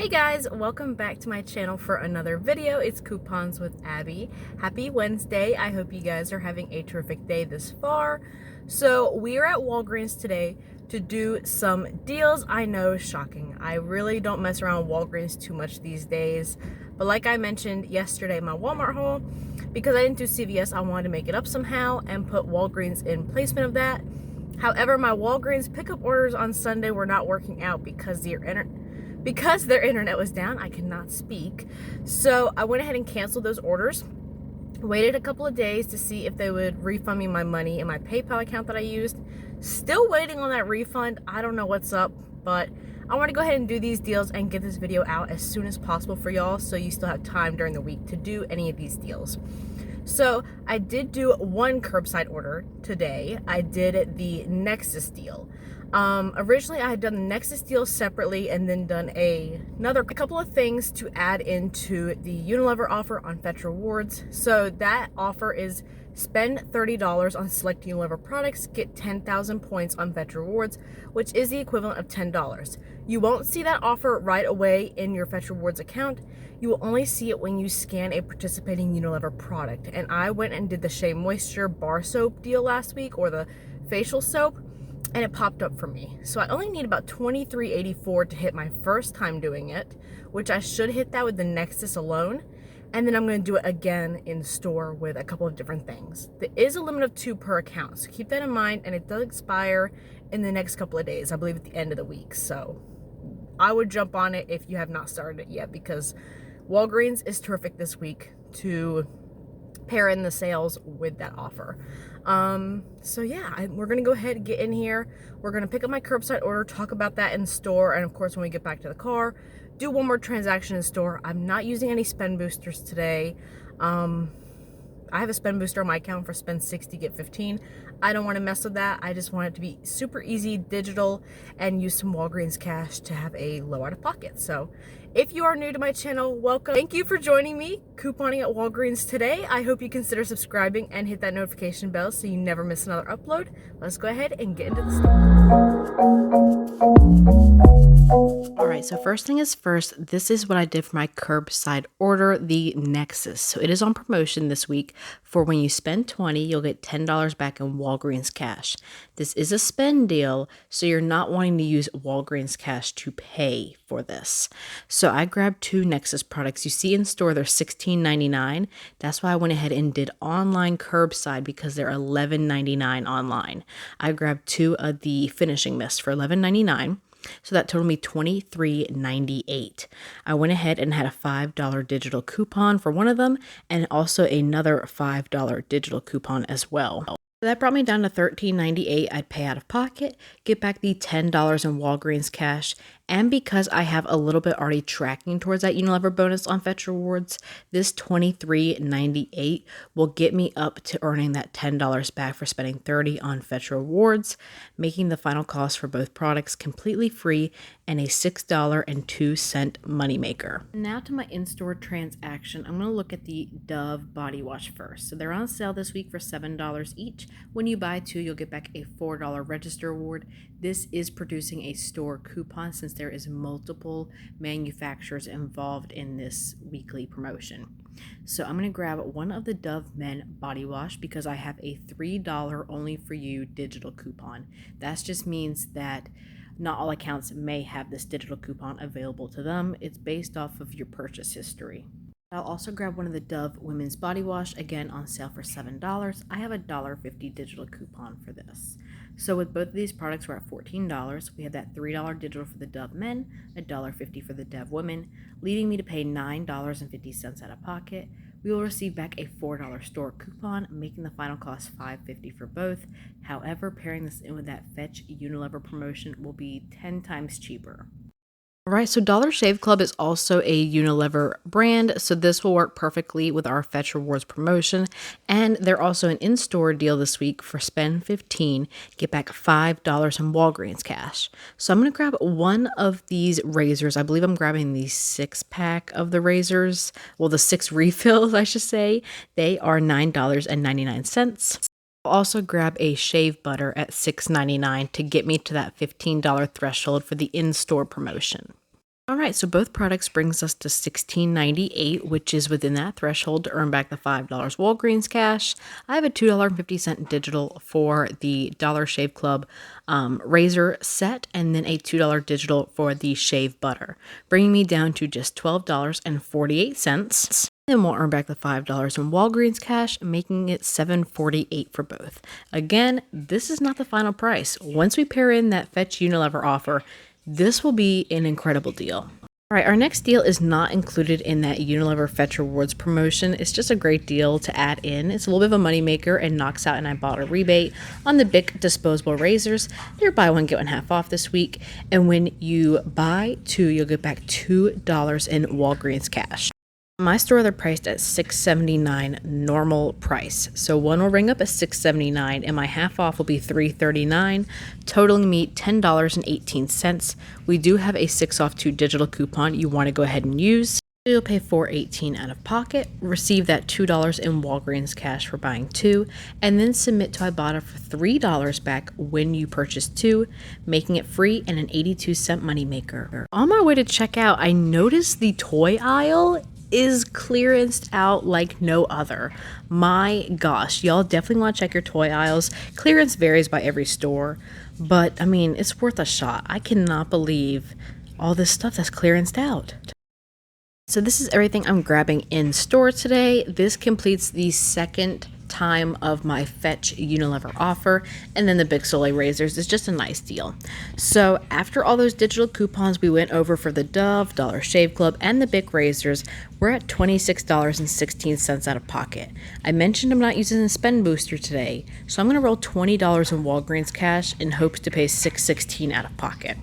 Hey guys, welcome back to my channel for another video. It's Coupons with Abby. Happy Wednesday. I hope you guys are having a terrific day this far. So we are at Walgreens today to do some deals. I know, shocking. I really don't mess around with Walgreens too much these days. But like I mentioned yesterday in my Walmart haul, because I didn't do CVS, I wanted to make it up somehow and put Walgreens in placement of that. However, my Walgreens pickup orders on Sunday were not working out because their internet was down. I could not speak. So I went ahead and canceled those orders. Waited a couple of days to see if they would refund me my money in my PayPal account that I used. Still waiting on that refund. I don't know what's up, but I want to go ahead and do these deals and get this video out as soon as possible for y'all so you still have time during the week to do any of these deals. So I did do one curbside order today. I did the Nexxus deal. Originally I had done the Nexxus deal separately and then done a couple of things to add into the Unilever offer on Fetch Rewards. So that offer is spend $30 on select Unilever products, get 10,000 points on Fetch Rewards, which is the equivalent of $10. You won't see that offer right away in your Fetch Rewards account. You will only see it when you scan a participating Unilever product. And I went and did the Shea Moisture bar soap deal last week, or the facial soap, and it popped up for me. So I only need about $23.84 to hit my first time doing it, which I should hit that with the Nexxus alone. And then I'm going to do it again in store with a couple of different things. There is a limit of 2 per account, so keep that in mind, and it does expire in the next couple of days, I believe at the end of the week. So I would jump on it if you have not started it yet, because Walgreens is terrific this week to pair in the sales with that offer. So yeah, we're gonna go ahead and get in here. We're gonna pick up my curbside order, talk about that in store, and of course when we get back to the car, do one more transaction in store. I'm not using any spend boosters today. I have a spend booster on my account for spend 60, get 15. I don't want to mess with that. I just want it to be super easy, digital, and use some Walgreens cash to have a low out of pocket. So if you are new to my channel, welcome. Thank you for joining me couponing at Walgreens today. I hope you consider subscribing and hit that notification bell so you never miss another upload. Let's go ahead and get into the store. Alright, so first thing is first, this is what I did for my curbside order, the Nexxus. So it is on promotion this week. For when you spend $20, you'll get $10 back in Walgreens cash. This is a spend deal, so you're not wanting to use Walgreens cash to pay for this. So I grabbed 2 Nexxus products. You see in store they're $16.99. That's why I went ahead and did online curbside, because they're $11.99 online. I grabbed 2 of the finishing mist for $11.99. So that totaled me $23.98. I went ahead and had a $5 digital coupon for one of them, and also another $5 digital coupon as well. That brought me down to $13.98. I'd pay out of pocket, get back the $10 in Walgreens cash, and because I have a little bit already tracking towards that Unilever bonus on Fetch Rewards, this $23.98 will get me up to earning that $10 back for spending $30 on Fetch Rewards, making the final cost for both products completely free and a $6.02 moneymaker. Now to my in-store transaction, I'm going to look at the Dove body wash first. So they're on sale this week for $7 each. When you buy 2, you'll get back a $4 register award. This is producing a store coupon since there is multiple manufacturers involved in this weekly promotion. So I'm going to grab one of the Dove Men body wash because I have a $3 only for you digital coupon. That just means that not all accounts may have this digital coupon available to them. It's based off of your purchase history. I'll also grab one of the Dove Women's Body Wash, again on sale for $7. I have a $1.50 digital coupon for this. So with both of these products, we're at $14. We have that $3 digital for the Dove Men, a $1.50 for the Dove Women, leading me to pay $9.50 out of pocket. We will receive back a $4 store coupon, making the final cost $5.50 for both. However, pairing this in with that Fetch Unilever promotion will be 10 times cheaper. Right, so Dollar Shave Club is also a Unilever brand, so this will work perfectly with our Fetch Rewards promotion. And they're also an in-store deal this week for spend 15, get back $5 in Walgreens cash. So I'm going to grab one of these razors. I believe I'm grabbing the 6-pack of the razors. Well, the 6 refills, I should say. They are $9.99. I'll also grab a shave butter at $6.99 to get me to that $15 threshold for the in-store promotion. All right, so both products brings us to $16.98, which is within that threshold to earn back the $5 Walgreens cash. I have a $2.50 digital for the Dollar Shave Club razor set, and then a $2 digital for the shave butter, bringing me down to just $12.48. Then we'll earn back the $5 in Walgreens cash, making it $7.48 for both. Again, this is not the final price. Once we pair in that Fetch Unilever offer, this will be an incredible deal. All right, our next deal is not included in that Unilever Fetch Rewards promotion. It's just a great deal to add in. It's a little bit of a moneymaker and knocks out an Ibotta rebate on the Bic disposable razors. They're buy one, get one half off this week. And when you buy two, you'll get back $2 in Walgreens cash. My store, they're priced at $6.79 normal price. So one will ring up at $6.79 and my half off will be $3.39, totaling me $10.18. We do have a 6 off 2 digital coupon you want to go ahead and use. You'll pay $4.18 out of pocket, receive that $2 in Walgreens cash for buying 2, and then submit to Ibotta for $3 back when you purchase 2, making it free and an 82-cent moneymaker. On my way to checkout, I noticed the toy aisle is clearanced out like no other. My gosh, y'all definitely want to check your toy aisles. Clearance varies by every store, but I mean, it's worth a shot. I cannot believe all this stuff that's clearanced out. So this is everything I'm grabbing in store today. This completes the second time of my Fetch Unilever offer, and then the Bic Soleil razors is just a nice deal. So after all those digital coupons we went over for the Dove, Dollar Shave Club, and the Bic razors, we're at $26.16 out of pocket. I mentioned I'm not using the spend booster today, so I'm going to roll $20 in Walgreens cash in hopes to pay $6.16 out of pocket.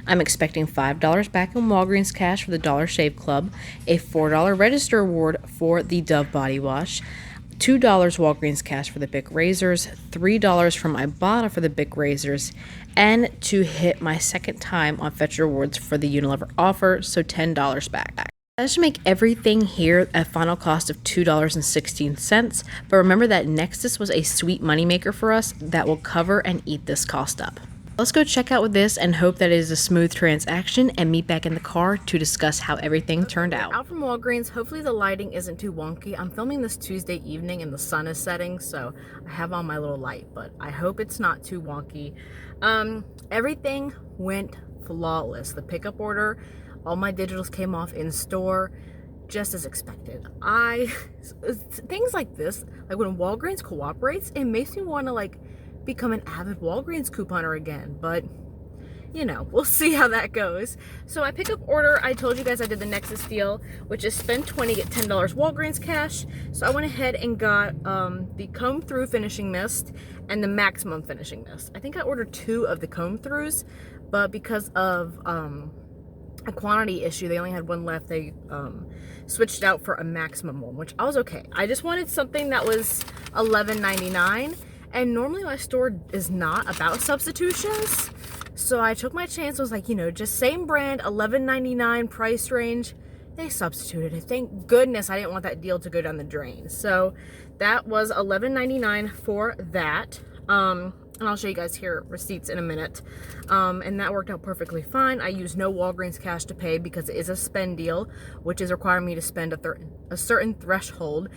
I'm expecting $5 back in Walgreens cash for the Dollar Shave Club, a $4 register award for the Dove body wash, $2 Walgreens cash for the Bic razors, $3 from Ibotta for the Bic razors, and to hit my second time on Fetch Rewards for the Unilever offer, so $10 back. That should make everything here a final cost of $2.16, but remember that Nexxus was a sweet moneymaker for us that will cover and eat this cost up. Let's go check out with this and hope that it is a smooth transaction and meet back in the car to discuss how everything turned out. Out from Walgreens, hopefully the lighting isn't too wonky. I'm filming this Tuesday evening and the sun is setting, so I have on my little light, but I hope it's not too wonky. Everything went flawless. The pickup order, all my digitals came off in store, just as expected. Things like this, like when Walgreens cooperates, it makes me want to become an avid Walgreens couponer again, but you know, we'll see how that goes. So my pickup order, I told you guys I did the Nexxus deal, which is spend $20, get $10 Walgreens cash. So I went ahead and got the comb through finishing mist and the maximum finishing mist. I think I ordered 2 of the comb throughs, but because of a quantity issue, they only had 1 left. They switched out for a maximum one, which I was okay. I just wanted something that was $11.99. And normally my store is not about substitutions. So I took my chance, was like, you know, just same brand, $11.99 price range. They substituted it. Thank goodness I didn't want that deal to go down the drain. So that was $11.99 for that. And I'll show you guys here receipts in a minute. And that worked out perfectly fine. I used no Walgreens cash to pay because it is a spend deal, which is requiring me to spend a certain threshold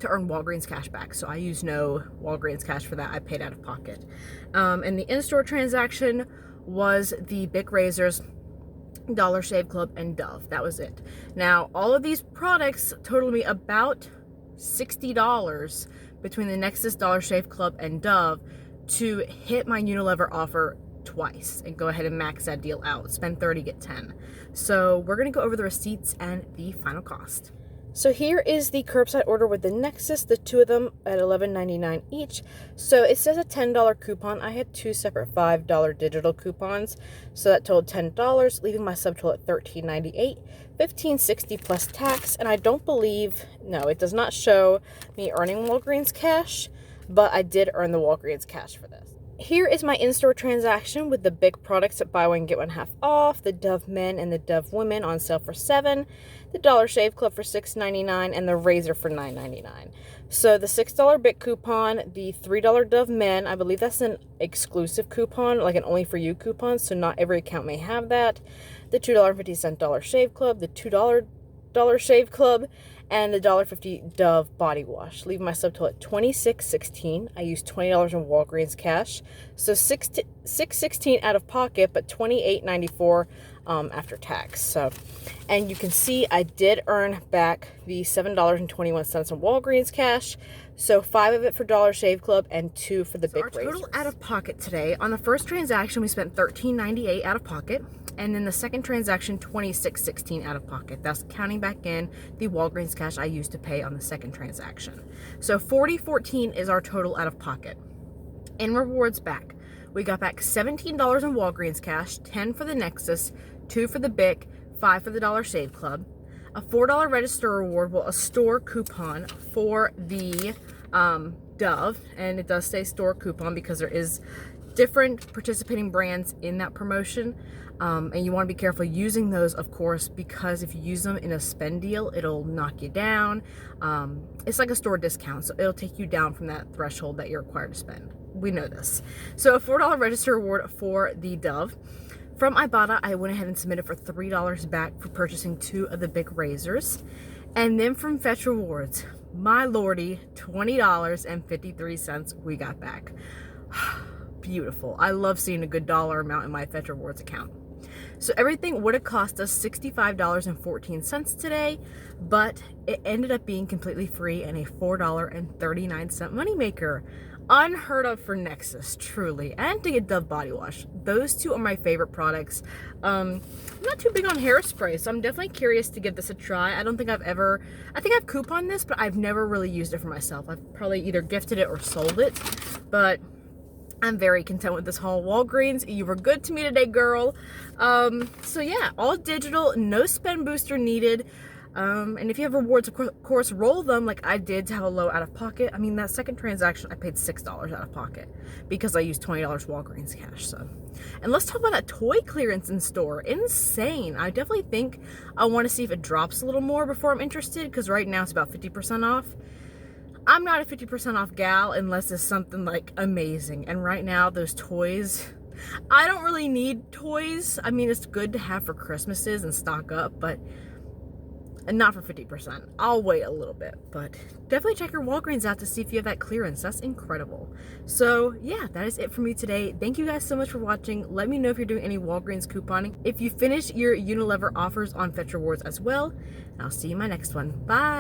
to earn Walgreens cash back. So I used no Walgreens cash for that. I paid out of pocket. And the in-store transaction was the Bic razors, Dollar Shave Club, and Dove. That was it. Now, all of these products totaled me about $60 between the Nexxus, Dollar Shave Club, and Dove to hit my Unilever offer twice and go ahead and max that deal out. Spend 30, get 10. So we're gonna go over the receipts and the final cost. So here is the curbside order with the Nexxus, the 2 of them at $11.99 each. So it says a $10 coupon. I had 2 separate $5 digital coupons, so that totaled $10, leaving my subtotal at $13.98, $15.60 plus tax. And I don't believe, no, it does not show me earning Walgreens cash, but I did earn the Walgreens cash for this. Here is my in-store transaction with the Bic products at buy one, get one half off, the Dove men and the Dove women on sale for $7, the Dollar Shave Club for $6.99, and the razor for $9.99. So the $6 Bic coupon, the $3 Dove men, I believe that's an exclusive coupon, like an only for you coupon, so not every account may have that. the $2.50 Dollar Shave Club, the $2 Dollar Shave Club, and the $1.50 Dove body wash, leaving my subtotal at $26.16. I used $20 in Walgreens cash, so $6.16 out of pocket, but $28.94 after tax. So, and you can see I did earn back the $7.21 in Walgreens cash. So 5 of it for Dollar Shave Club and 2 for the big razors. Our total out of pocket today, on the first transaction, we spent $13.98 out of pocket. And then the second transaction, $26.16 out of pocket. That's counting back in the Walgreens cash I used to pay on the second transaction. So $40.14 is our total out of pocket. In rewards back, we got back $17 in Walgreens cash, 10 for the Nexxus, 2 for the BIC, 5 for the Dollar Shave Club, a $4 register reward, well, a store coupon for the Dove, and it does say store coupon because there is different participating brands in that promotion, and you want to be careful using those, of course, because if you use them in a spend deal, it'll knock you down. It's like a store discount, so it'll take you down from that threshold that you're required to spend. We know this. So a $4 register reward for the Dove. From Ibotta, I went ahead and submitted for $3 back for purchasing 2 of the big razors. And then from Fetch Rewards, my lordy, $20.53 we got back. Beautiful. I love seeing a good dollar amount in my Fetch Rewards account. So everything would have cost us $65.14 today, but it ended up being completely free and a $4.39 moneymaker. Unheard of for Nexxus, truly. And to get Dove body wash. Those 2 are my favorite products. I'm not too big on hairspray, so I'm definitely curious to give this a try. I think I've couponed this, but I've never really used it for myself. I've probably either gifted it or sold it, but I'm very content with this haul. Walgreens, you were good to me today, girl. So yeah, all digital, no spend booster needed. And if you have rewards, of course, roll them like I did to have a low out of pocket. I mean, that second transaction, I paid $6 out of pocket because I used $20 Walgreens cash. So, and let's talk about that toy clearance in store. Insane. I definitely think I want to see if it drops a little more before I'm interested, because right now it's about 50% off. I'm not a 50% off gal unless it's something like amazing. And right now, those toys, I don't really need toys. I mean, it's good to have for Christmases and stock up, but not for 50%. I'll wait a little bit, but definitely check your Walgreens out to see if you have that clearance. That's incredible. So yeah, that is it for me today. Thank you guys so much for watching. Let me know if you're doing any Walgreens couponing, if you finish your Unilever offers on Fetch Rewards as well. And I'll see you in my next one. Bye.